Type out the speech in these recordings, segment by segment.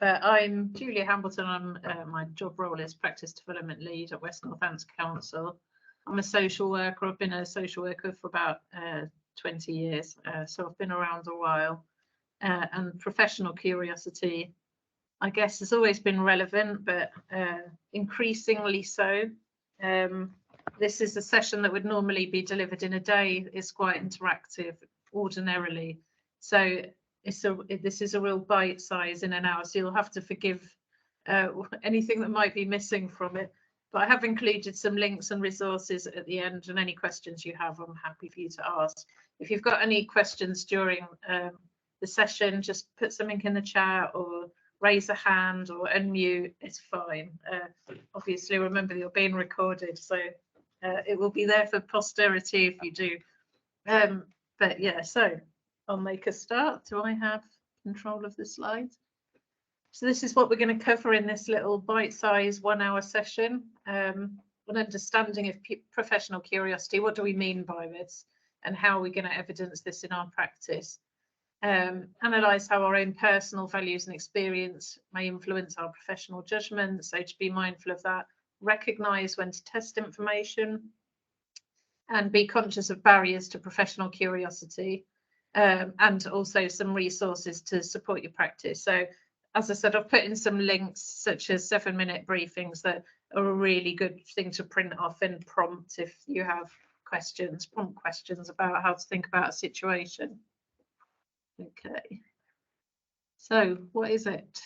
I'm Julia Hambleton. My job role is Practice Development Lead at West Northants Council. I'm a social worker. I've been a social worker for about 20 years, so I've been around a while. And professional curiosity, I guess, has always been relevant, but increasingly so. This is a session that would normally be delivered in a day. It's quite interactive ordinarily. So this is a real bite size in an hour, so you'll have to forgive anything that might be missing from it. But I have included some links and resources at the end, and any questions you have, I'm happy for you to ask. If you've got any questions during the session, just put something in the chat or raise a hand or unmute, it's fine. Obviously, remember you're being recorded, so it will be there for posterity if you do. But yeah, so I'll make a start. Do I have control of the slides? So this is what we're going to cover in this little bite-sized 1 hour session. An understanding of professional curiosity. What do we mean by this? And how are we going to evidence this in our practice? Analyse how our own personal values and experience may influence our professional judgment. So to be mindful of that. Recognise when to test information. And be conscious of barriers to professional curiosity. And also some resources to support your practice. So as I said, I've put in some links such as 7-minute briefings that are a really good thing to print off and prompt if you have questions, prompt questions about how to think about a situation. Okay. So what is it?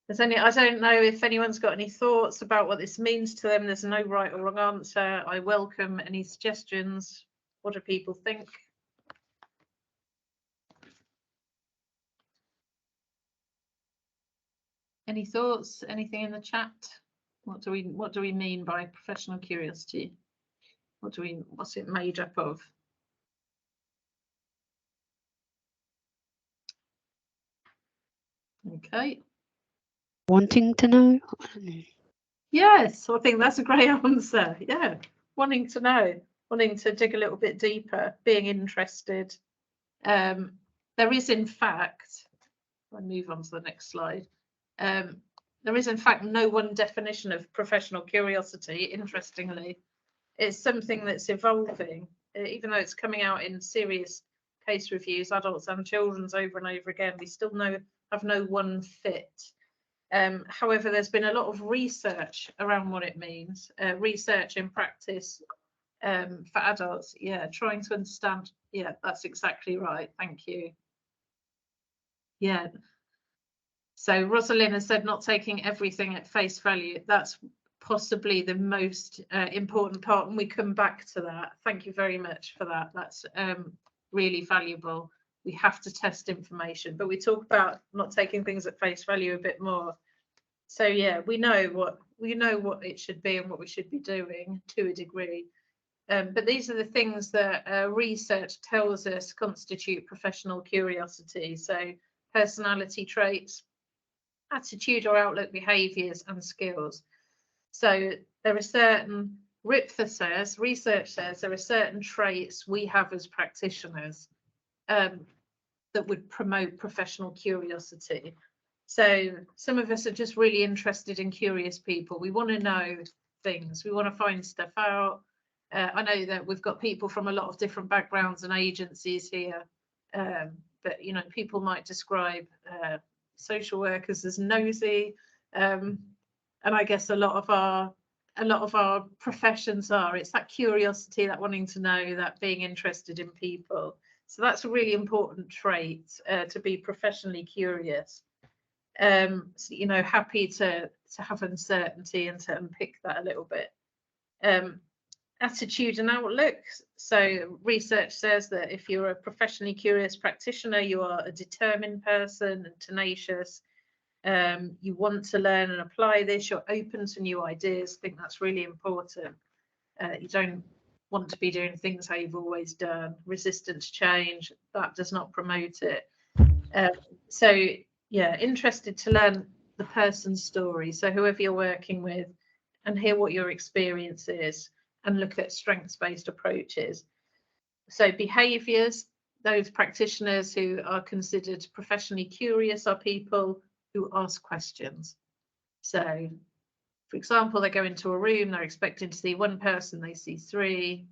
I don't know if anyone's got any thoughts about what this means to them. There's no right or wrong answer. I welcome any suggestions. What do people think? Any thoughts? Anything in the chat? What do we mean by professional curiosity? What's it made up of? Okay. Wanting to know? Yes, I think that's a great answer. Yeah, wanting to know, wanting to dig a little bit deeper, being interested. There is, in fact, I'll move on to the next slide. There is, in fact, no one definition of professional curiosity, interestingly. It's something that's evolving, even though it's coming out in serious case reviews, adults and children's over and over again. We still have no one fit. However, there's been a lot of research around what it means, research in practice for adults. Yeah, trying to understand. Yeah, that's exactly right. Thank you. Yeah. So Rosalind has said not taking everything at face value. That's possibly the most important part, and we come back to that. Thank you very much for that. That's really valuable. We have to test information, but we talk about not taking things at face value a bit more. So yeah, we know what it should be and what we should be doing to a degree. But these are the things that research tells us constitute professional curiosity. So personality traits, attitude or outlook behaviours and skills. So there are certain, research says there are certain traits we have as practitioners that would promote professional curiosity. So some of us are just really interested in curious people. We want to know things. We want to find stuff out. I know that we've got people from a lot of different backgrounds and agencies here, but you know, people might describe social workers as nosy, and I guess a lot of our professions are. It's that curiosity, that wanting to know, that being interested in people. So that's a really important trait, to be professionally curious. So, you know, happy to have uncertainty and to unpick that a little bit. Attitude and outlook. So research says that if you're a professionally curious practitioner, you are a determined person and tenacious. You want to learn and apply this. You're open to new ideas. I think that's really important. You don't want to be doing things how you've always done. Resistant to change, that does not promote it. So yeah, interested to learn the person's story. So whoever you're working with, and hear what your experience is, and look at strengths-based approaches. So behaviours, those practitioners who are considered professionally curious are people who ask questions. So, for example, they go into a room, they're expecting to see one person, they see three,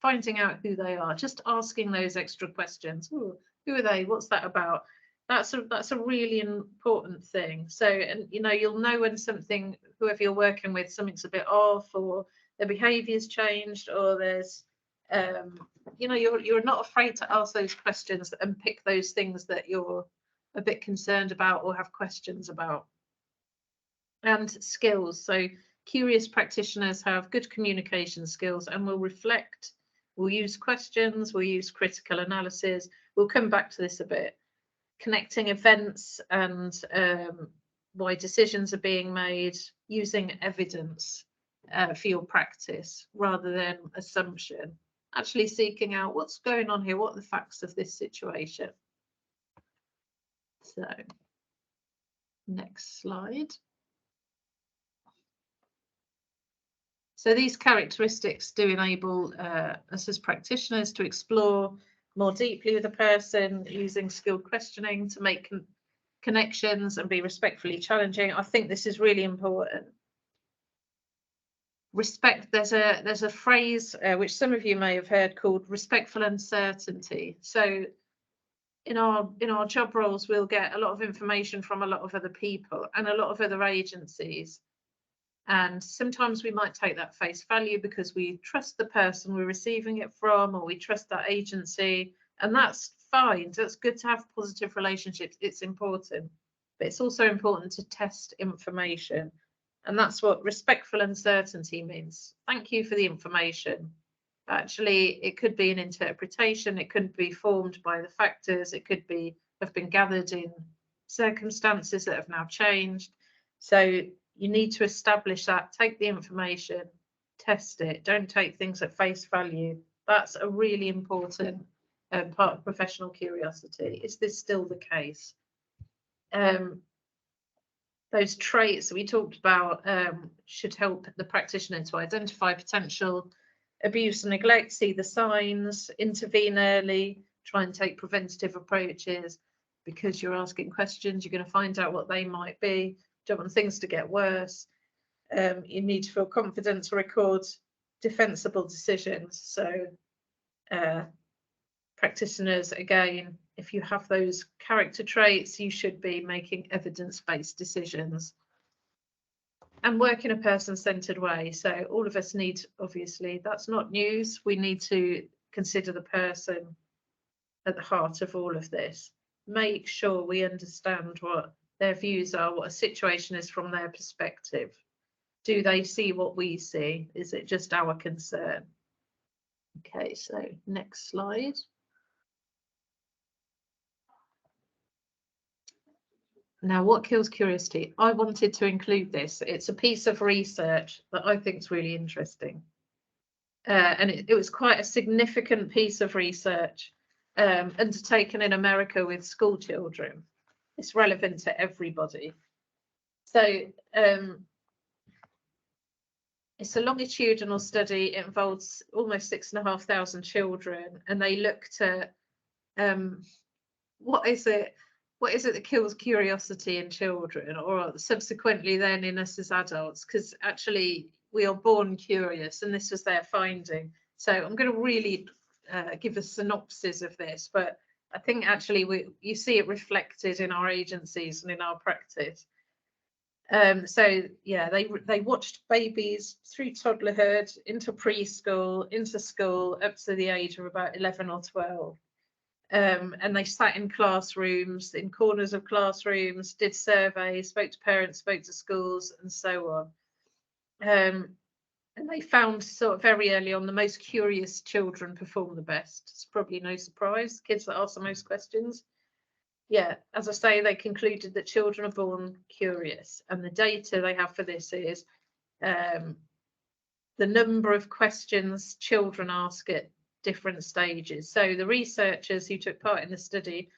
finding out who they are, just asking those extra questions. Ooh, who are they? What's that about? That's a really important thing. So, and you know, you'll know when something, whoever you're working with, something's a bit off, or their behaviour's changed, or there's you know, you're not afraid to ask those questions and pick those things that you're a bit concerned about or have questions about. And skills. So curious practitioners have good communication skills and will reflect, will use questions, will use critical analysis. We'll come back to this a bit. Connecting events and why decisions are being made, using evidence for your practice rather than assumption. Actually seeking out what's going on here, what are the facts of this situation. So, next slide. So these characteristics do enable us as practitioners to explore more deeply with a person using skilled questioning to make connections and be respectfully challenging. I think this is really important. Respect, there's a phrase which some of you may have heard called respectful uncertainty. So in our job roles, we'll get a lot of information from a lot of other people and a lot of other agencies. And sometimes we might take that face value because we trust the person we're receiving it from, or we trust that agency, and that's fine. That's good to have positive relationships. It's important, but it's also important to test information. And that's what respectful uncertainty means. Thank you for the information. Actually, it could be an interpretation. It could be formed by the factors. It could have been gathered in circumstances that have now changed. So you need to establish that, take the information, test it, don't take things at face value. That's a really important part of professional curiosity. Is this still the case? Those traits that we talked about should help the practitioner to identify potential abuse and neglect, see the signs, intervene early, try and take preventative approaches. Because you're asking questions, you're going to find out what they might be. Don't want things to get worse. You need to feel confident to record defensible decisions. So practitioners, again, if you have those character traits, you should be making evidence-based decisions and work in a person-centered way. So all of us need, obviously, that's not news. We need to consider the person at the heart of all of this. Make sure we understand what their views are, what a situation is from their perspective. Do they see what we see? Is it just our concern? Okay, so next slide. Now, what kills curiosity? I wanted to include this. It's a piece of research that I think is really interesting. And it was quite a significant piece of research undertaken in America with school children. It's relevant to everybody. So it's a longitudinal study. It involves almost 6,500 children, and they looked at what is it that kills curiosity in children, or subsequently then in us as adults, because actually we are born curious, and this was their finding. So I'm going to really give a synopsis of this, but I think actually you see it reflected in our agencies and in our practice. So yeah, they watched babies through toddlerhood, into preschool, into school, up to the age of about 11 or 12. And they sat in classrooms, in corners of classrooms, did surveys, spoke to parents, spoke to schools, and so on. And they found sort of very early on the most curious children perform the best. It's probably no surprise, kids that ask the most questions. Yeah, as I say, they concluded that children are born curious, and the data they have for this is the number of questions children ask at different stages. So the researchers who took part in the study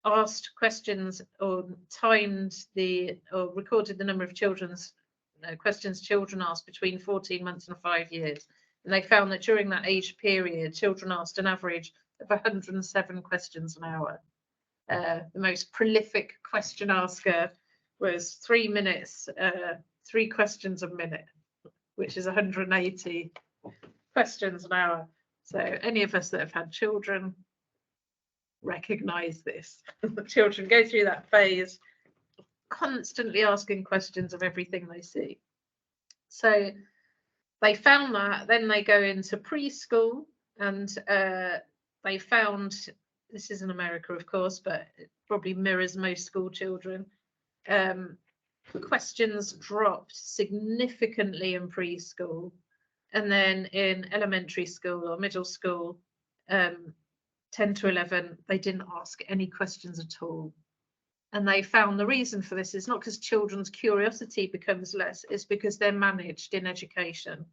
asked questions or recorded the number of questions children asked between 14 months and 5 years. And they found that during that age period, children asked an average of 107 questions an hour. The most prolific question asker was 3 minutes, 3 questions a minute, which is 180 questions an hour. So any of us that have had children recognize this. Children go through that phase, constantly asking questions of everything they see. So they found that, then they go into preschool, and they found, this is in America, of course, but it probably mirrors most school children. Questions dropped significantly in preschool, and then in elementary school or middle school, 10 to 11, they didn't ask any questions at all. And they found the reason for this is not because children's curiosity becomes less, it's because they're managed in education.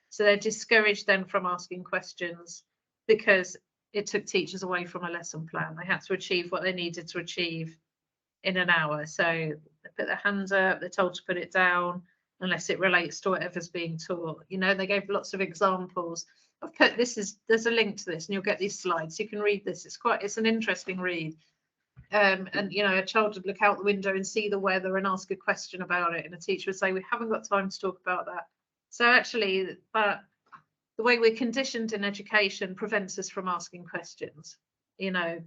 So they're discouraged then from asking questions because it took teachers away from a lesson plan. They had to achieve what they needed to achieve in an hour. So they put their hands up, they're told to put it down unless it relates to whatever's being taught. You know, they gave lots of examples. I've put there's a link to this, and you'll get these slides. You can read this. It's an interesting read. And you know, a child would look out the window and see the weather and ask a question about it, and a teacher would say, we haven't got time to talk about that. So actually, the way we're conditioned in education prevents us from asking questions, you know,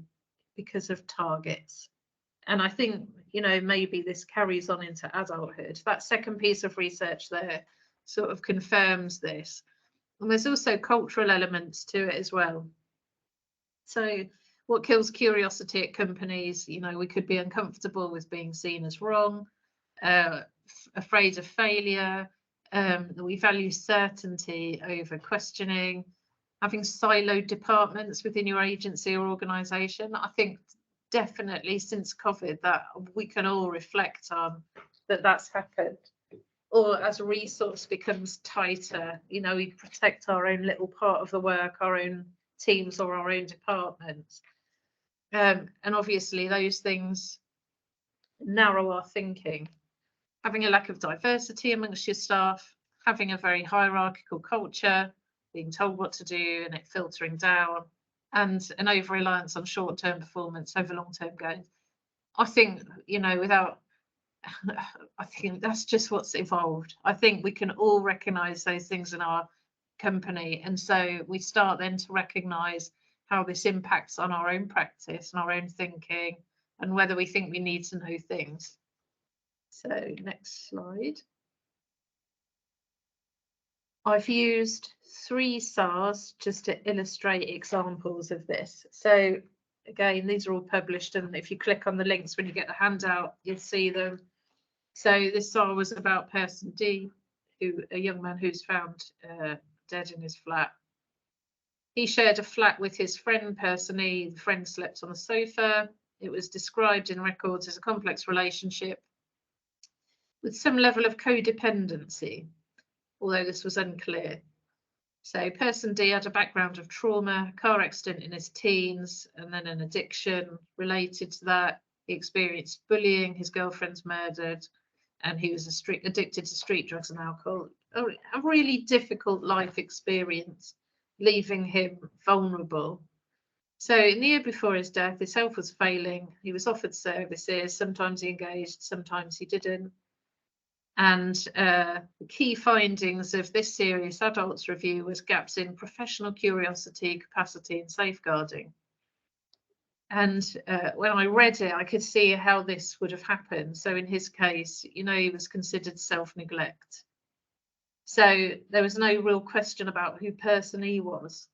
because of targets. And I think, you know, maybe this carries on into adulthood. That second piece of research there sort of confirms this. And there's also cultural elements to it as well. So what kills curiosity at companies? You know, we could be uncomfortable with being seen as wrong, afraid of failure. We value certainty over questioning. Having siloed departments within your agency or organisation. I think definitely since COVID that we can all reflect on that's happened. Or as a resource becomes tighter, you know, we protect our own little part of the work, our own teams or our own departments. And obviously those things narrow our thinking. Having a lack of diversity amongst your staff, having a very hierarchical culture, being told what to do and it filtering down, and an over-reliance on short-term performance over long-term gains. I think, you know, I think that's just what's evolved. I think we can all recognise those things in our company, and so we start then to recognise how this impacts on our own practice and our own thinking, and whether we think we need to know things. So next slide. I've used 3 SARs just to illustrate examples of this. So again, these are all published, and if you click on the links when you get the handout, you'll see them. So this SAR was about person D, a young man who's found dead in his flat. He shared a flat with his friend, person E. The friend slept on the sofa. It was described in records as a complex relationship with some level of codependency, although this was unclear. So person D had a background of trauma, car accident in his teens, and then an addiction related to that. He experienced bullying, his girlfriend's murdered, and he was addicted to street drugs and alcohol. A really difficult life experience, leaving him vulnerable. So in the year before his death, his health was failing. He was offered services. Sometimes he engaged, sometimes he didn't. And the key findings of this serious adults review was gaps in professional curiosity, capacity, and safeguarding. And when I read it, I could see how this would have happened. So in his case, you know, he was considered self-neglect. So there was no real question about who person E was.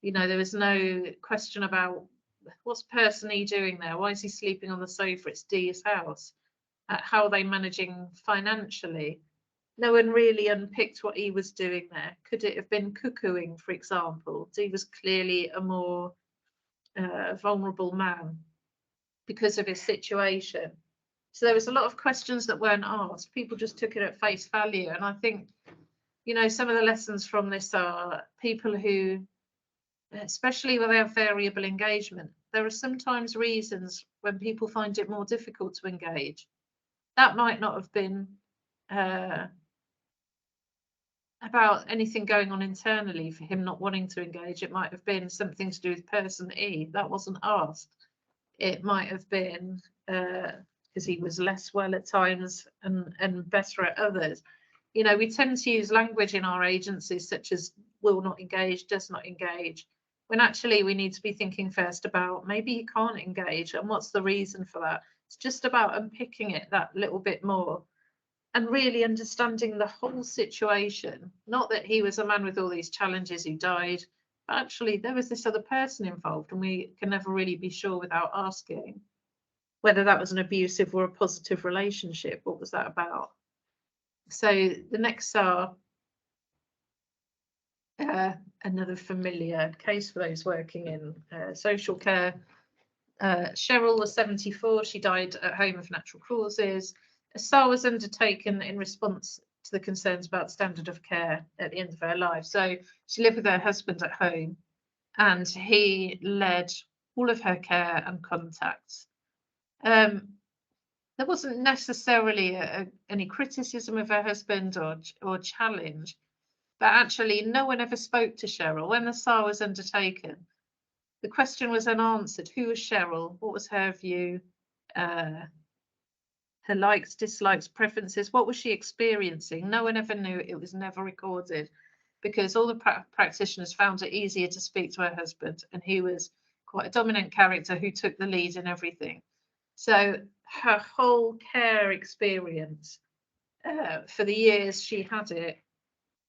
You know, there was no question about what's person E doing there? Why is he sleeping on the sofa? It's D's house. How are they managing financially? No one really unpicked what he was doing there. Could it have been cuckooing, for example? He was clearly a more vulnerable man because of his situation. So there was a lot of questions that weren't asked. People just took it at face value. And I think, you know, some of the lessons from this are people who, especially when they have variable engagement, there are sometimes reasons when people find it more difficult to engage. That might not have been about anything going on internally for him not wanting to engage. It might have been something to do with person E. That wasn't asked. it might have been because he was less well at times and better at others. You know, we tend to use language in our agencies such as will not engage, does not engage, when actually we need to be thinking first about maybe he can't engage and what's the reason for that. It's just about unpicking it that little bit more and really understanding the whole situation. Not that he was a man with all these challenges who died, but actually there was this other person involved, and we can never really be sure without asking whether that was an abusive or a positive relationship. What was that about? So the next are another familiar case for those working in social care. Cheryl was 74. She died at home of natural causes. A SAR was undertaken in response to the concerns about standard of care at the end of her life. So she lived with her husband at home, and he led all of her care and contacts. There wasn't necessarily any criticism of her husband or challenge, but actually no one ever spoke to Cheryl. When the SAR was undertaken, the question was unanswered. Who was Cheryl? What was her view? Her likes, dislikes, preferences. What was she experiencing? No one ever knew. It was never recorded because all the practitioners found it easier to speak to her husband, and he was quite a dominant character who took the lead in everything. So her whole care experience for the years she had it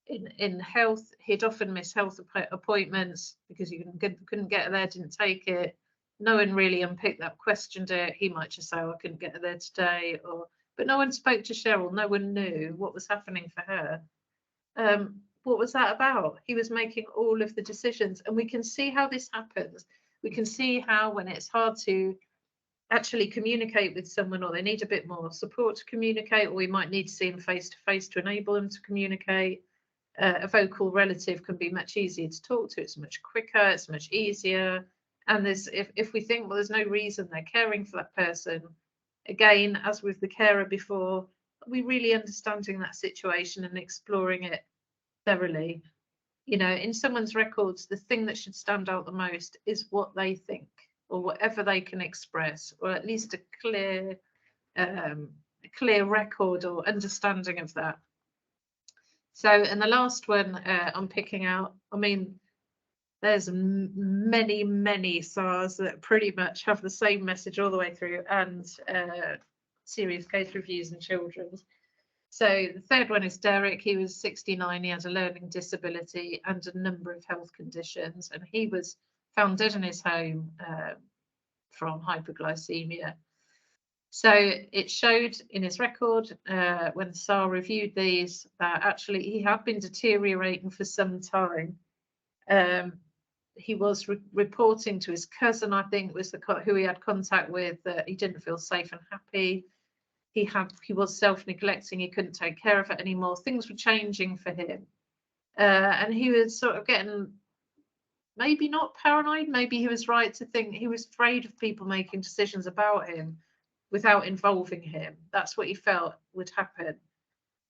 in health, he'd often miss health appointments because you couldn't get her there, didn't take it. No one really unpicked that, questioned it. He might just say, oh, I couldn't get her there today, but no one spoke to Cheryl. No one knew what was happening for her. What was that about? He was making all of the decisions, and we can see how this happens. We can see how when it's hard to actually communicate with someone, or they need a bit more support to communicate, or we might need to see them face to face to enable them to communicate. A vocal relative can be much easier to talk to. It's much quicker, it's much easier. And there's, if we think, well, there's no reason they're caring for that person, again, as with the carer before, are we really understanding that situation and exploring it thoroughly? You know, in someone's records, the thing that should stand out the most is what they think, or whatever they can express, or at least a clear record or understanding of that. So, and the last one I'm picking out, I mean, there's many SARs that pretty much have the same message all the way through, and serious case reviews in children's. So the third one is Derek. He was 69. He had a learning disability and a number of health conditions, and he was found dead in his home from hypoglycemia. So it showed in his record when the SAR reviewed these that actually he had been deteriorating for some time. He was reporting to his cousin, I think was who he had contact with, that he didn't feel safe and happy. He was self-neglecting. He couldn't take care of it anymore. Things were changing for him, and he was sort of getting maybe not paranoid. Maybe he was right to think he was afraid of people making decisions about him without involving him. That's what he felt would happen.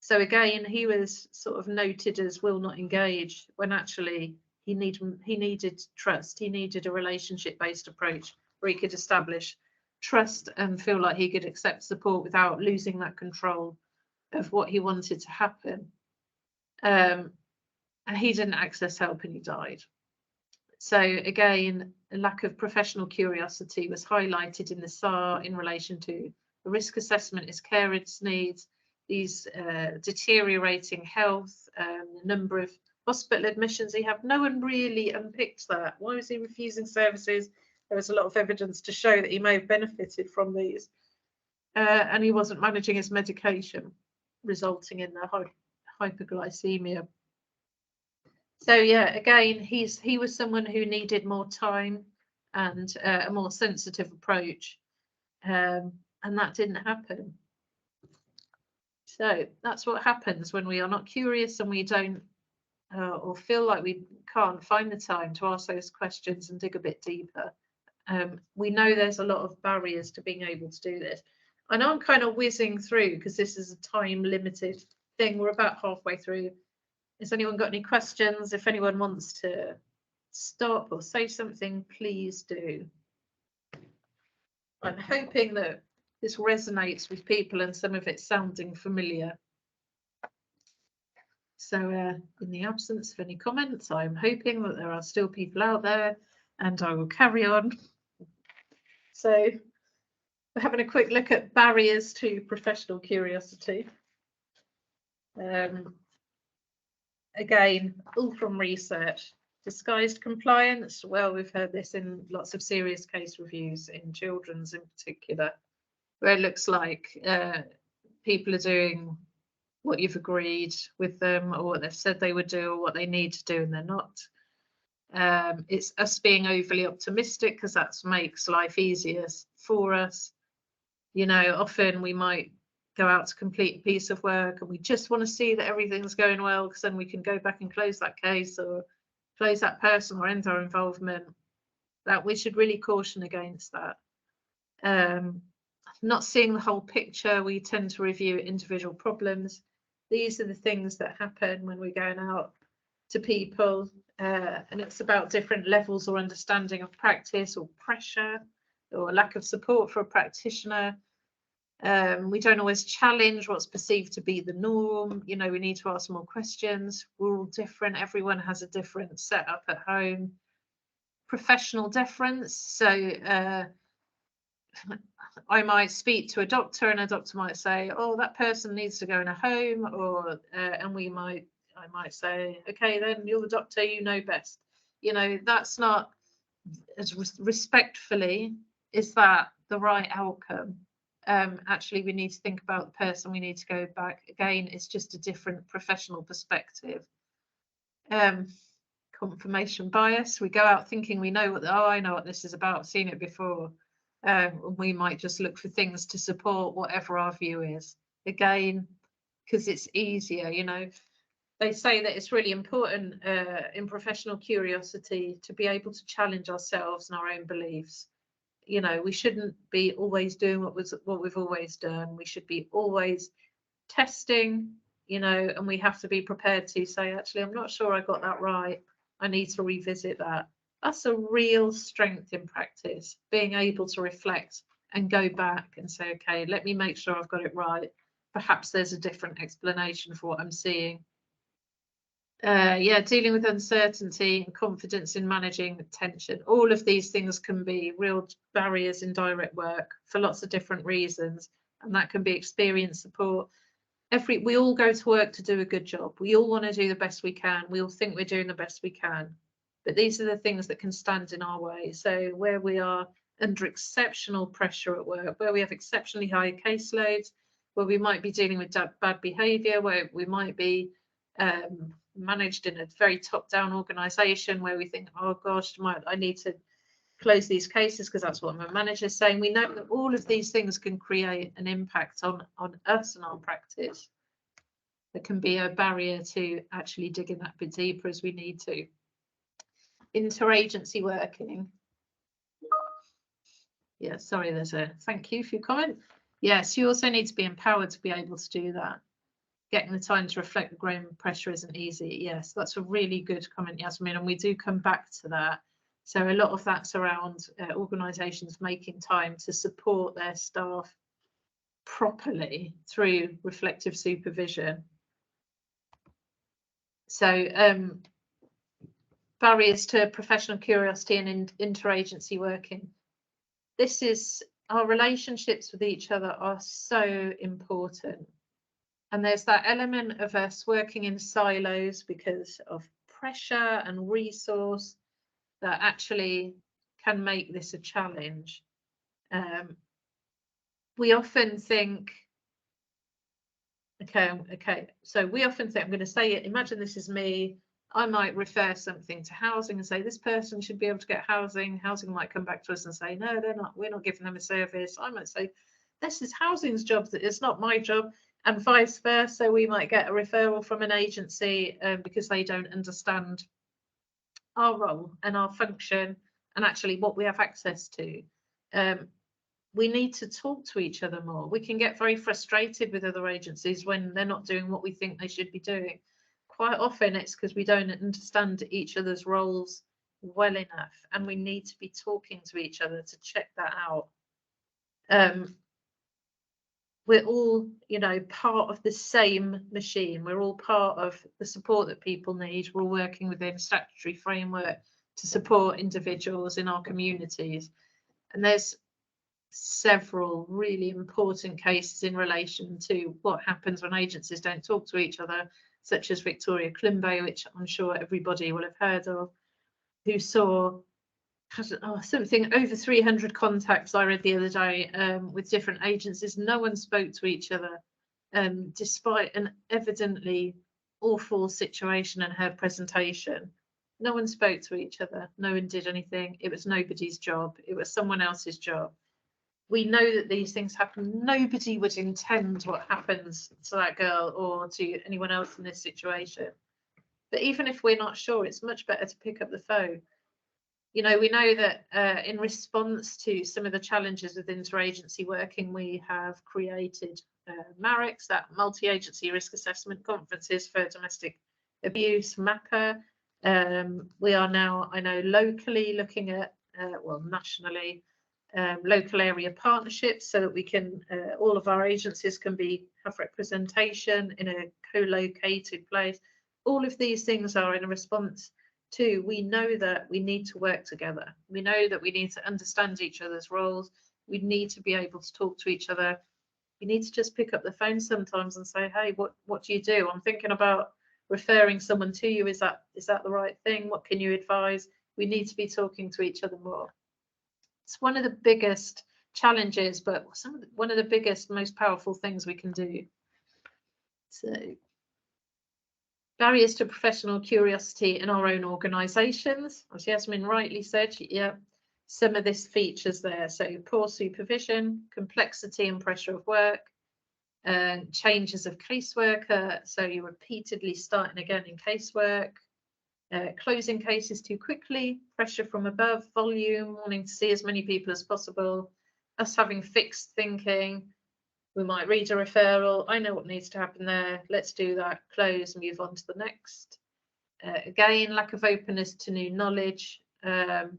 So again, he was sort of noted as will not engage, when actually he needed trust. He needed a relationship-based approach where he could establish trust and feel like he could accept support without losing that control of what he wanted to happen. And he didn't access help and he died. So again, a lack of professional curiosity was highlighted in the SAR in relation to the risk assessment, his carers' needs, these deteriorating health, the number of hospital admissions he had. No one really unpicked that. Why was he refusing services? There was a lot of evidence to show that he may have benefited from these. And he wasn't managing his medication, resulting in the hypoglycemia. So yeah, again, he was someone who needed more time and a more sensitive approach, and that didn't happen. So that's what happens when we are not curious and we don't or feel like we can't find the time to ask those questions and dig a bit deeper. We know there's a lot of barriers to being able to do this. I know I'm kind of whizzing through because this is a time limited thing. We're about halfway through. Has anyone got any questions? If anyone wants to stop or say something, please do. I'm hoping that this resonates with people and some of it sounding familiar. So in the absence of any comments, I'm hoping that there are still people out there, and I will carry on. So we're having a quick look at barriers to professional curiosity. Again, all from research. Disguised compliance, well, we've heard this in lots of serious case reviews, in children's in particular, where it looks like people are doing what you've agreed with them, or what they've said they would do, or what they need to do, and they're not. It's us being overly optimistic because that makes life easier for us. You know, often we might go out to complete a piece of work and we just want to see that everything's going well, because then we can go back and close that case or close that person or end our involvement. That we should really caution against that. Not seeing the whole picture, we tend to review individual problems. These are the things that happen when we're going out to people, and it's about different levels or understanding of practice, or pressure, or lack of support for a practitioner. We don't always challenge what's perceived to be the norm. You know, we need to ask more questions. We're all different. Everyone has a different setup at home. Professional deference. So I might speak to a doctor and a doctor might say, oh, that person needs to go in a home, or and I might say, okay, then you're the doctor, you know best. You know, that's not as respectfully, is that the right outcome? Actually, we need to think about the person. We need to go back again. It's just a different professional perspective. Confirmation bias. We go out thinking we know I know what this is about. I've seen it before. We might just look for things to support whatever our view is. Again, because it's easier, you know. They say that it's really important in professional curiosity to be able to challenge ourselves and our own beliefs. You know, we shouldn't be always doing what we've always done. We should be always testing, you know, and we have to be prepared to say, actually, I'm not sure I got that right. I need to revisit that. That's a real strength in practice, being able to reflect and go back and say, okay, let me make sure I've got it right. Perhaps there's a different explanation for what I'm seeing. Yeah, dealing with uncertainty and confidence in managing tension. All of these things can be real barriers in direct work for lots of different reasons, and that can be experience support. We all go to work to do a good job. We all want to do the best we can. We all think we're doing the best we can, but these are the things that can stand in our way. So where we are under exceptional pressure at work, where we have exceptionally high caseloads, where we might be dealing with bad behaviour, where we might be managed in a very top-down organisation, where we think, oh gosh, I need to close these cases because that's what my manager's saying. We know that all of these things can create an impact on us and our practice. There can be a barrier to actually digging that bit deeper as we need to. Interagency working. Yeah, sorry, there's a thank you for your comment. Yes, you also need to be empowered to be able to do that. Getting the time to reflect the growing pressure isn't easy. Yes, that's a really good comment, Yasmin, and we do come back to that. So a lot of that's around organisations making time to support their staff properly through reflective supervision. So barriers to professional curiosity and interagency working. This is, our relationships with each other are so important. And there's that element of us working in silos because of pressure and resource that actually can make this a challenge. We often think, okay, so we often think, I'm going to say it, imagine this is me. I might refer something to housing and say this person should be able to get housing. Housing might come back to us and say, no, we're not giving them a service. I might say, this is housing's job, it's not my job. And vice versa, we might get a referral from an agency because they don't understand our role and our function and actually what we have access to. We need to talk to each other more. We can get very frustrated with other agencies when they're not doing what we think they should be doing. Quite often it's because we don't understand each other's roles well enough, and we need to be talking to each other to check that out. we're all, part of the same machine. We're all part of the support that people need. We're all working within statutory framework to support individuals in our communities. And there's several really important cases in relation to what happens when agencies don't talk to each other, such as Victoria Climbo, which I'm sure everybody will have heard of, who saw something over 300 contacts I read the other day with different agencies. No one spoke to each other, despite an evidently awful situation and her presentation. No one spoke to each other. No one did anything. It was nobody's job. It was someone else's job. We know that these things happen. Nobody would intend what happens to that girl or to anyone else in this situation. But even if we're not sure, it's much better to pick up the phone. We know that in response to some of the challenges with interagency working, we have created MARICs, that multi-agency risk assessment conferences for domestic abuse, MAPA. We are now, I know, locally looking at, nationally, local area partnerships so that we can, all of our agencies can have representation in a co-located place. All of these things are in a response to, we know that we need to work together. We know that we need to understand each other's roles. We need to be able to talk to each other. You need to just pick up the phone sometimes and say, hey, what do you do? I'm thinking about referring someone to you. Is that the right thing? What can you advise? We need to be talking to each other more. It's one of the biggest challenges, but one of the biggest, most powerful things we can do. So, barriers to professional curiosity in our own organisations. As Yasmin rightly said, some of this features there. So poor supervision, complexity and pressure of work, changes of caseworker. So you're repeatedly starting again in casework, closing cases too quickly, pressure from above, volume, wanting to see as many people as possible, us having fixed thinking. We might read a referral. I know what needs to happen there. Let's do that. Close, move on to the next. Again, lack of openness to new knowledge. And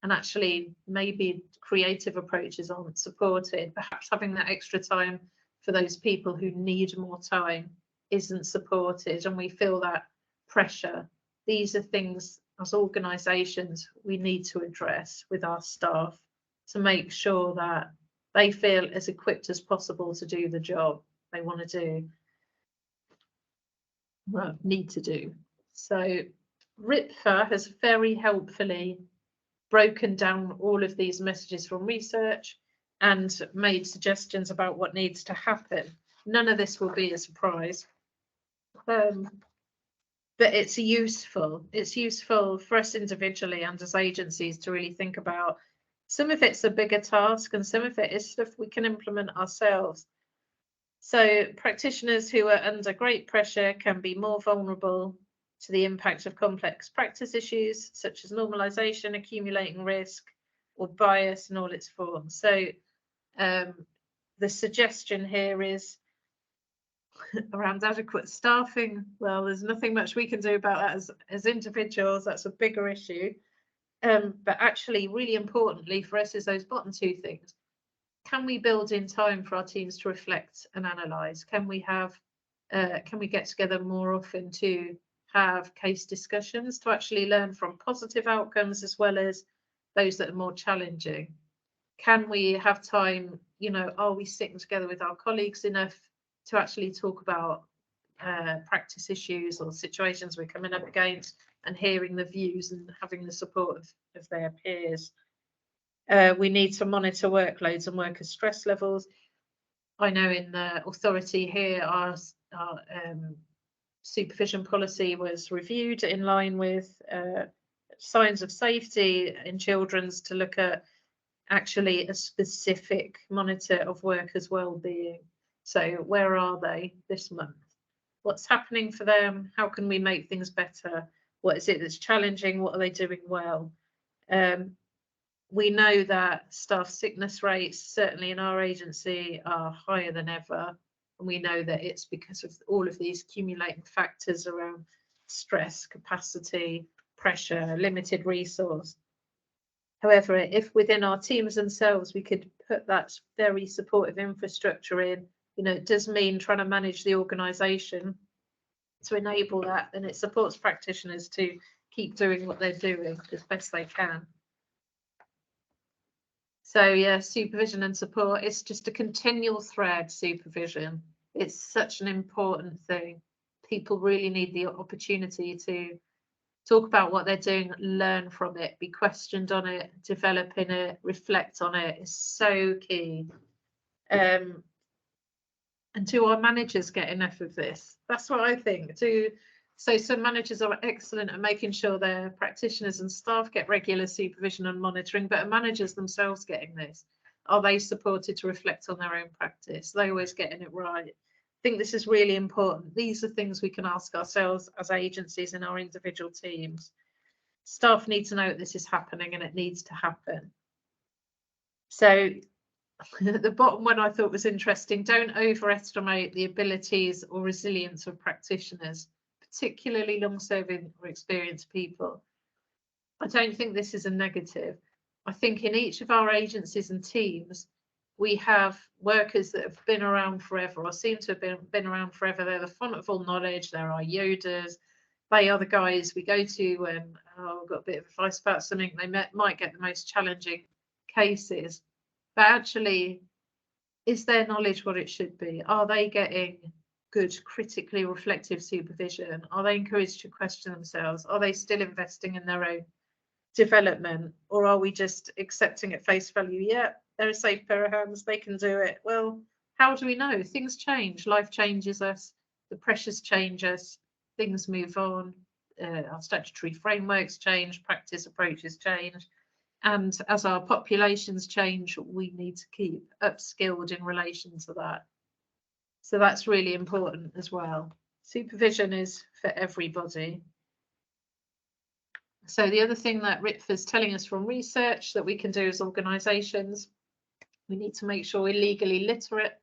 actually, maybe creative approaches aren't supported. Perhaps having that extra time for those people who need more time isn't supported. And we feel that pressure. These are things as organisations we need to address with our staff to make sure that they feel as equipped as possible to do the job they want to do, need to do. So RIPFA has very helpfully broken down all of these messages from research and made suggestions about what needs to happen. None of this will be a surprise, but it's useful. It's useful for us individually and as agencies to really think about. Some of it's a bigger task and some of it is stuff we can implement ourselves. So practitioners who are under great pressure can be more vulnerable to the impact of complex practice issues, such as normalisation, accumulating risk, or bias in all its forms. So the suggestion here is around adequate staffing. Well, there's nothing much we can do about that as individuals. That's a bigger issue. But actually, really importantly for us is those bottom two things. Can we build in time for our teams to reflect and analyse? Can we get together more often to have case discussions to actually learn from positive outcomes as well as those that are more challenging? Can we have time, are we sitting together with our colleagues enough to actually talk about practice issues or situations we're coming up against and hearing the views and having the support of their peers? We need to monitor workloads and worker stress levels. I know in the authority here, our supervision policy was reviewed in line with signs of safety in children's to look at actually a specific monitor of workers' well-being. So where are they this month? What's happening for them? How can we make things better? What is it that's challenging? What are they doing well? We know that staff sickness rates, certainly in our agency, are higher than ever. And we know that it's because of all of these accumulating factors around stress, capacity, pressure, limited resource. However, if within our teams themselves we could put that very supportive infrastructure in, you know, it does mean trying to manage the organisation to enable that, and it supports practitioners to keep doing what they're doing as best they can. So yeah, supervision and support, it's just a continual thread, supervision. It's such an important thing. People really need the opportunity to talk about what they're doing, learn from it, be questioned on it, develop in it, reflect on it is so key. And do our managers get enough of this? That's what I think. So some managers are excellent at making sure their practitioners and staff get regular supervision and monitoring, but are managers themselves getting this? Are they supported to reflect on their own practice? Are they always getting it right? I think this is really important. These are things we can ask ourselves as agencies in our individual teams. Staff need to know that this is happening and it needs to happen. So the bottom one I thought was interesting. Don't overestimate the abilities or resilience of practitioners, particularly long-serving or experienced people. I don't think this is a negative. I think in each of our agencies and teams, we have workers that have been around forever or seem to have been around forever. They're the font of all knowledge. They're our Yodas. They are the guys we go to when we've got a bit of advice about something. They might get the most challenging cases. But actually, is their knowledge what it should be? Are they getting good, critically reflective supervision? Are they encouraged to question themselves? Are they still investing in their own development? Or are we just accepting at face value, yeah, they're a safe pair of hands, they can do it? Well, how do we know? Things change, life changes us, the pressures change us, things move on, our statutory frameworks change, practice approaches change. And as our populations change, we need to keep upskilled in relation to that. So that's really important as well. Supervision is for everybody. So the other thing that RIPFA is telling us from research that we can do as organisations, we need to make sure we're legally literate.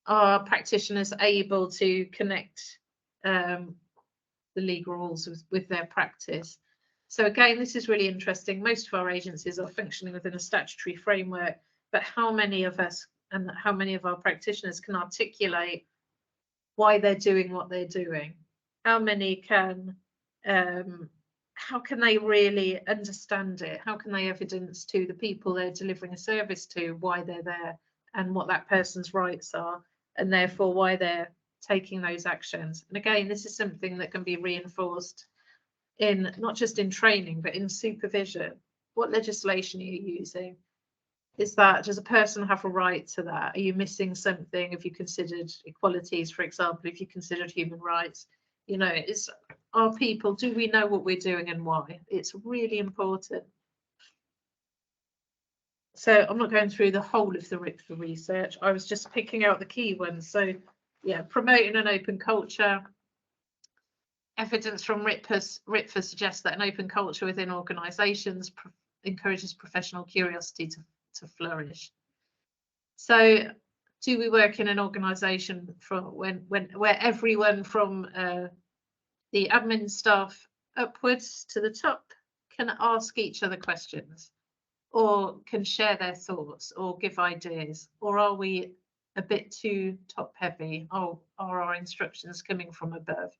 Are practitioners able to connect the legal rules with their practice? So again, this is really interesting. Most of our agencies are functioning within a statutory framework, but how many of us and how many of our practitioners can articulate why they're doing what they're doing? How many can, how can they really understand it? How can they evidence to the people they're delivering a service to why they're there and what that person's rights are, and therefore why they're taking those actions? And again, this is something that can be reinforced in not just in training, but in supervision. What legislation are you using? Does a person have a right to that? Are you missing something? Have you considered equalities, for example, if you considered human rights? You know, our people, do we know what we're doing and why? It's really important. So I'm not going through the whole of the RIPFA research. I was just picking out the key ones. So yeah, promoting an open culture. Evidence from RIPFA suggests that an open culture within organisations encourages professional curiosity to flourish. So, do we work in an organisation where everyone from the admin staff upwards to the top can ask each other questions, or can share their thoughts, or give ideas, or are we a bit too top heavy? Are our instructions coming from above?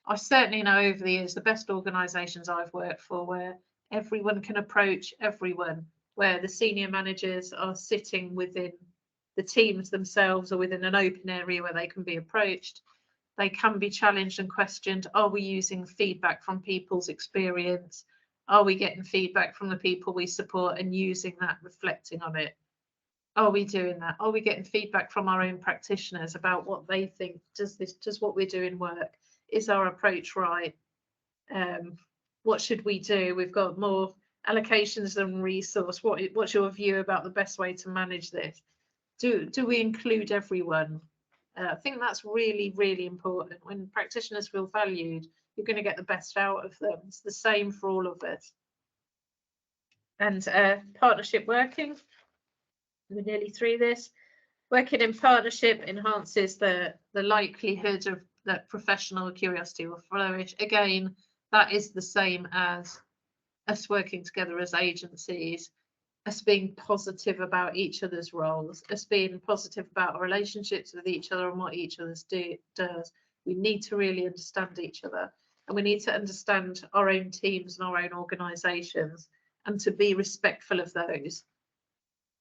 I certainly know over the years the best organisations I've worked for where everyone can approach everyone, where the senior managers are sitting within the teams themselves or within an open area where they can be approached. They can be challenged and questioned. Are we using feedback from people's experience? Are we getting feedback from the people we support and using that, reflecting on it? Are we doing that? Are we getting feedback from our own practitioners about what they think? Does what we're doing work? Is our approach right? What should we do? We've got more allocations than resource. What's your view about the best way to manage this? Do we include everyone? I think that's really, really important. When practitioners feel valued, you're going to get the best out of them. It's the same for all of us. And partnership working. We're nearly through this. Working in partnership enhances the likelihood of that professional curiosity will flourish. Again, that is the same as us working together as agencies, us being positive about each other's roles, us being positive about our relationships with each other and what each other's does. We need to really understand each other, and we need to understand our own teams and our own organisations, and to be respectful of those.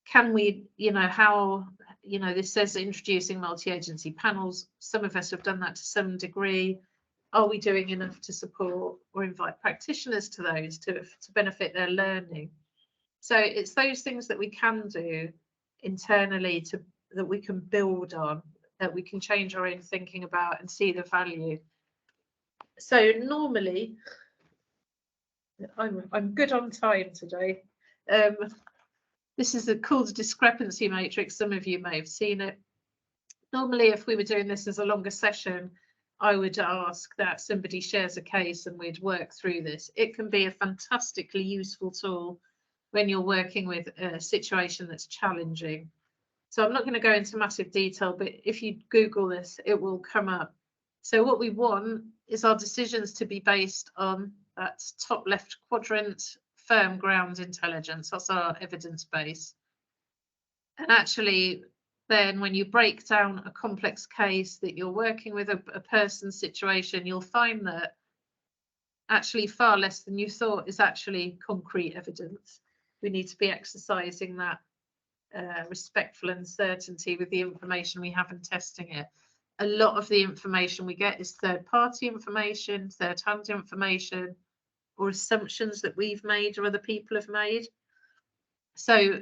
Can we, how, this says introducing multi-agency panels. Some of us have done that to some degree. Are we doing enough to support or invite practitioners to those to benefit their learning? So it's those things that we can do internally that we can build on, that we can change our own thinking about and see the value. So normally, I'm good on time today. This is called a discrepancy matrix. Some of you may have seen it. Normally, if we were doing this as a longer session, I would ask that somebody shares a case and we'd work through this. It can be a fantastically useful tool when you're working with a situation that's challenging. So I'm not going to go into massive detail, but if you Google this, it will come up. So what we want is our decisions to be based on that top left quadrant, firm ground intelligence. That's our evidence base. And actually, then when you break down a complex case that you're working with, a person's situation, you'll find that actually far less than you thought is actually concrete evidence. We need to be exercising that respectful uncertainty with the information we have and testing it. A lot of the information we get is third-party information, third-hand information, or assumptions that we've made or other people have made. So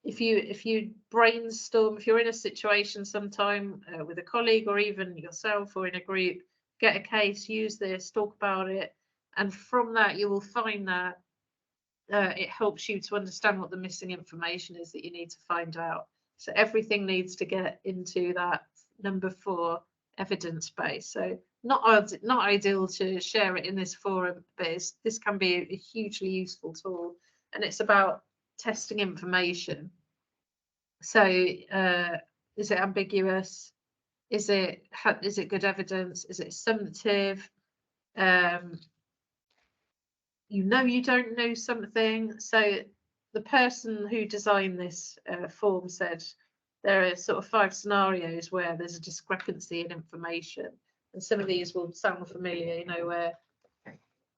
if you brainstorm, if you're in a situation sometime with a colleague or even yourself or in a group, get a case, use this, talk about it, and from that you will find that it helps you to understand what the missing information is that you need to find out. So everything needs to get into that number 4 evidence base. So not ideal to share it in this forum, but this can be a hugely useful tool, and it's about testing information. So is it ambiguous? Is it good evidence? Is it summative? You don't know something. So the person who designed this form said there are sort of 5 scenarios where there's a discrepancy in information, and some of these will sound familiar, where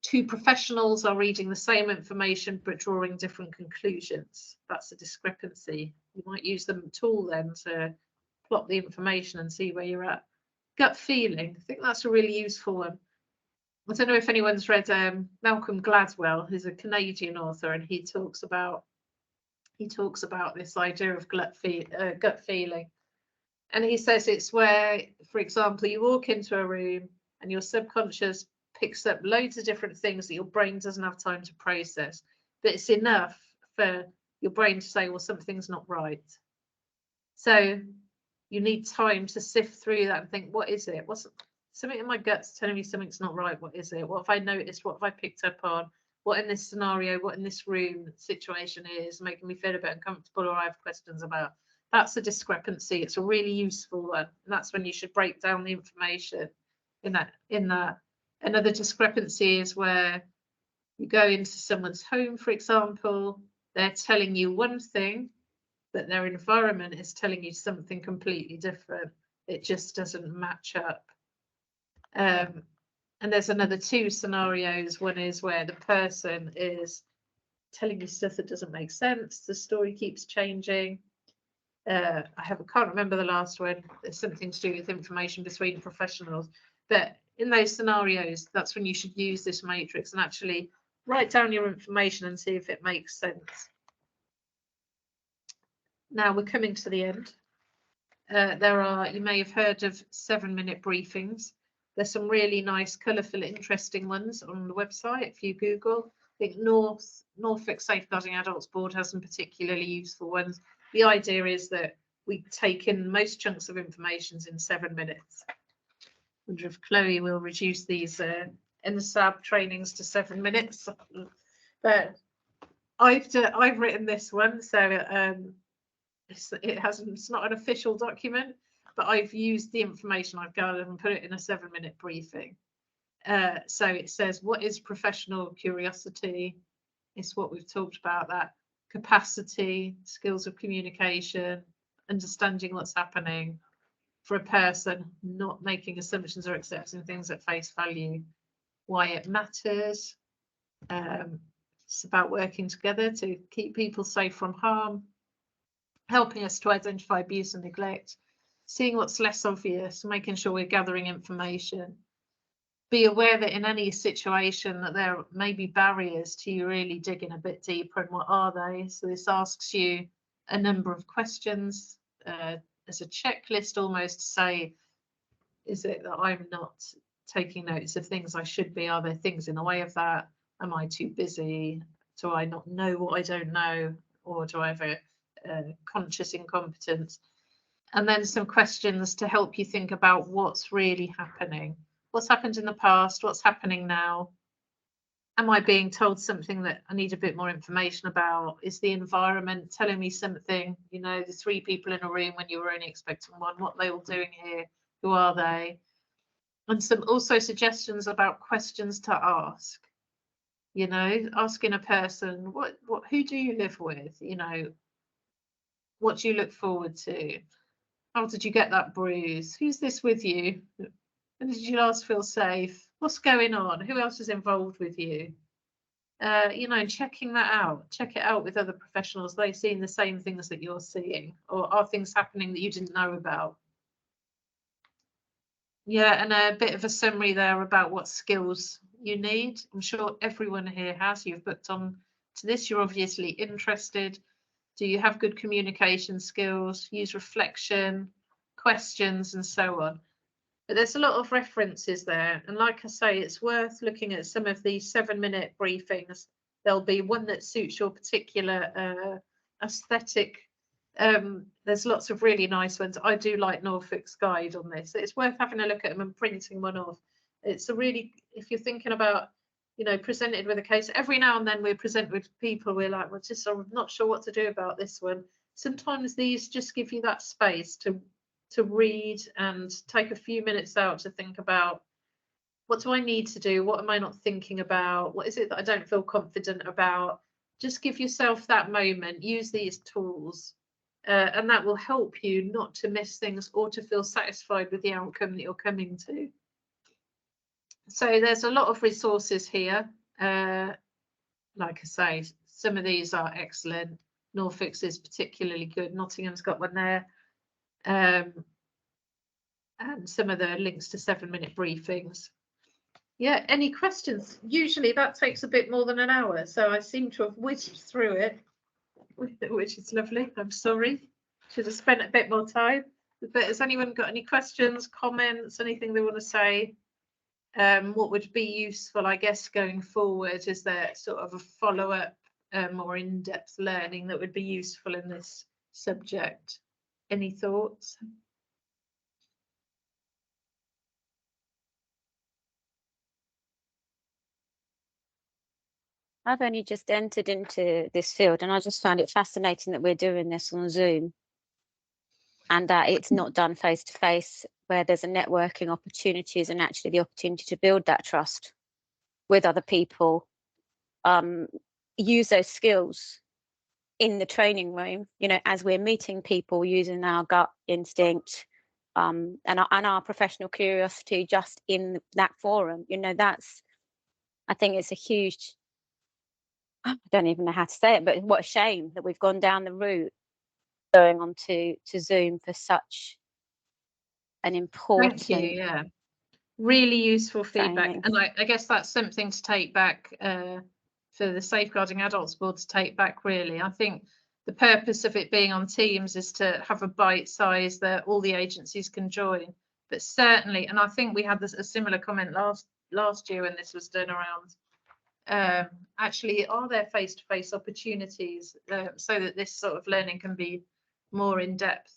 2 professionals are reading the same information but drawing different conclusions. That's a discrepancy. You might use the tool then to plot the information and see where you're at. Gut feeling, I think that's a really useful one. I don't know if anyone's read Malcolm Gladwell, who's a Canadian author, and he talks about this idea of gut feeling. And he says it's where, for example, you walk into a room and your subconscious picks up loads of different things that your brain doesn't have time to process, but it's enough for your brain to say, well, something's not right. So you need time to sift through that and think, what is it? What's something in my gut's telling me something's not right? What is it? What have I noticed? What have I picked up on? What in this scenario, what in this room situation is making me feel a bit uncomfortable, or I have questions about? That's a discrepancy. It's a really useful one. And that's when you should break down the information in that. Another discrepancy is where you go into someone's home, for example, they're telling you one thing, but their environment is telling you something completely different. It just doesn't match up. And there's another 2 scenarios. One is where the person is telling you stuff that doesn't make sense. The story keeps changing. I can't remember the last one. There's something to do with information between professionals. But in those scenarios, that's when you should use this matrix and actually write down your information and see if it makes sense. Now we're coming to the end. You may have heard of 7-minute briefings. There's some really nice, colourful, interesting ones on the website if you Google. I think Norfolk Safeguarding Adults Board has some particularly useful ones. The idea is that we take in most chunks of information in 7 minutes. I wonder if Chloe will reduce these NSAB trainings to 7 minutes. But I've written this one, so it's not an official document, but I've used the information I've gathered and put it in a 7-minute briefing. So it says, what is professional curiosity? It's what we've talked about, that capacity, skills of communication, understanding what's happening for a person, not making assumptions or accepting things at face value, why it matters. It's about working together to keep people safe from harm, helping us to identify abuse and neglect, seeing what's less obvious, making sure we're gathering information. Be aware that in any situation that there may be barriers to you really digging a bit deeper, and what are they? So this asks you a number of questions as a checklist almost, to say, is it that I'm not taking notes of things I should be? Are there things in the way of that? Am I too busy? Do I not know what I don't know? Or do I have a conscious incompetence? And then some questions to help you think about what's really happening. What's happened in the past? What's happening now? Am I being told something that I need a bit more information about? Is the environment telling me something? You know, the 3 people in a room when you were only expecting 1, what are they all doing here? Who are they? And some also suggestions about questions to ask. You know, asking a person, who do you live with? You know, what do you look forward to? How did you get that bruise? Who's this with you? And did you last feel safe? What's going on? Who else is involved with you? You know, checking that out. Check it out with other professionals. Are they seeing the same things that you're seeing? Or are things happening that you didn't know about? Yeah, and a bit of a summary there about what skills you need. I'm sure everyone here has. You've booked on to this. You're obviously interested. Do you have good communication skills? Use reflection, questions, and so on. But there's a lot of references there. And like I say, it's worth looking at some of these 7-minute briefings. There'll be one that suits your particular aesthetic. There's lots of really nice ones. I do like Norfolk's guide on this. It's worth having a look at them and printing one off. It's a really, if you're thinking about, you know, presented with a case, every now and then we're presented with people, we're like, well, just I'm not sure what to do about this one. Sometimes these just give you that space to read and take a few minutes out to think about, what do I need to do? What am I not thinking about? What is it that I don't feel confident about? Just give yourself that moment, use these tools, and that will help you not to miss things or to feel satisfied with the outcome that you're coming to. So there's a lot of resources here. Like I say, some of these are excellent. Norfolk's is particularly good. Nottingham's got one there. And some of the links to 7-minute briefings. Yeah, any questions? Usually that takes a bit more than an hour, so I seem to have whizzed through it, which is lovely. I'm sorry, should have spent a bit more time. But has anyone got any questions, comments, anything they want to say? What would be useful, I guess, going forward? Is there sort of a follow-up, more in-depth learning that would be useful in this subject? Any thoughts? I've only just entered into this field and I just found it fascinating that we're doing this on Zoom and that it's not done face to face, where there's a networking opportunities and actually the opportunity to build that trust with other people. Use those skills in the training room, you know, as we're meeting people, using our gut instinct and our professional curiosity just in that forum. You know, I think it's a huge, I don't even know how to say it, but what a shame that we've gone down the route going on to Zoom for such an important. Thank you. Yeah, really useful feedback. Training. And I guess that's something to take back for the Safeguarding Adults Board to take back, really. I think the purpose of it being on Teams is to have a bite size that all the agencies can join. But certainly, and I think we had a similar comment last year when this was done around, actually, are there face-to-face opportunities so that this sort of learning can be more in depth?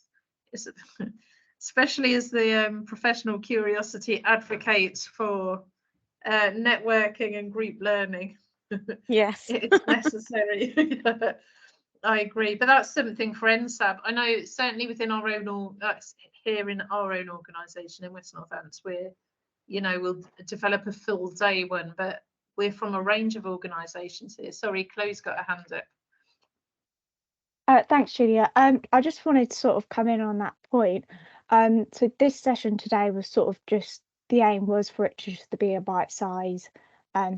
Especially as the professional curiosity advocates for networking and group learning. Yes. It's necessary. I agree, but that's something for NSAB. I know certainly within our own, here in our own organisation in West Northants, we're, you know, we'll develop a full day one, but we're from a range of organisations here. Sorry, Chloe's got a hand up. Thanks, Julia. I just wanted to sort of come in on that point. So this session today was sort of just, the aim was for it to just be a bite-size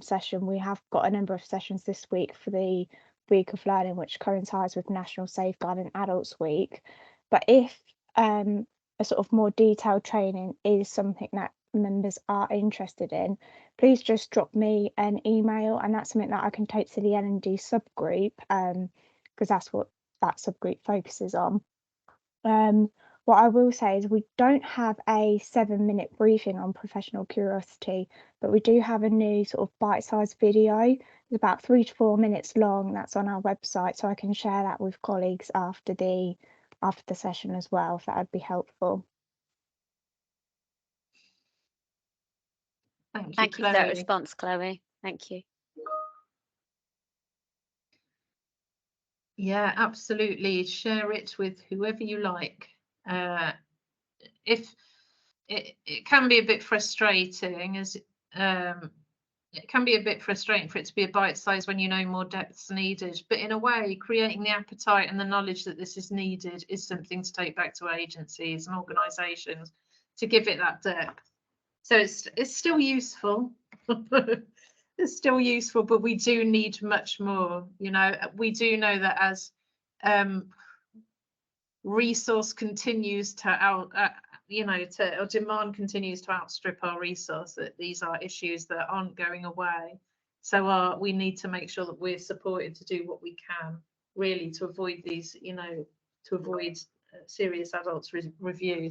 session. We have got a number of sessions this week for the week of learning, which coincides with National Safeguarding Adults Week. But if a sort of more detailed training is something that members are interested in, please just drop me an email, and that's something that I can take to the L&D subgroup, because that's what that subgroup focuses on. What I will say is we don't have a 7-minute briefing on professional curiosity, but we do have a new sort of bite-sized video. It's about 3 to 4 minutes long. That's on our website, so I can share that with colleagues after the session as well, if that would be helpful. Thank you, Thank you for that response, Chloe. Thank you. Yeah, absolutely. Share it with whoever you like. If it can be a bit frustrating, as it can be a bit frustrating for it to be a bite size when you know more depth's needed, but in a way, creating the appetite and the knowledge that this is needed is something to take back to agencies and organisations to give it that depth. So it's still useful. It's still useful, but we do need much more. You know, we do know that as resource continues to or demand continues to outstrip our resource, that these are issues that aren't going away. So we need to make sure that we're supported to do what we can, really, to avoid these, to avoid serious adults reviews.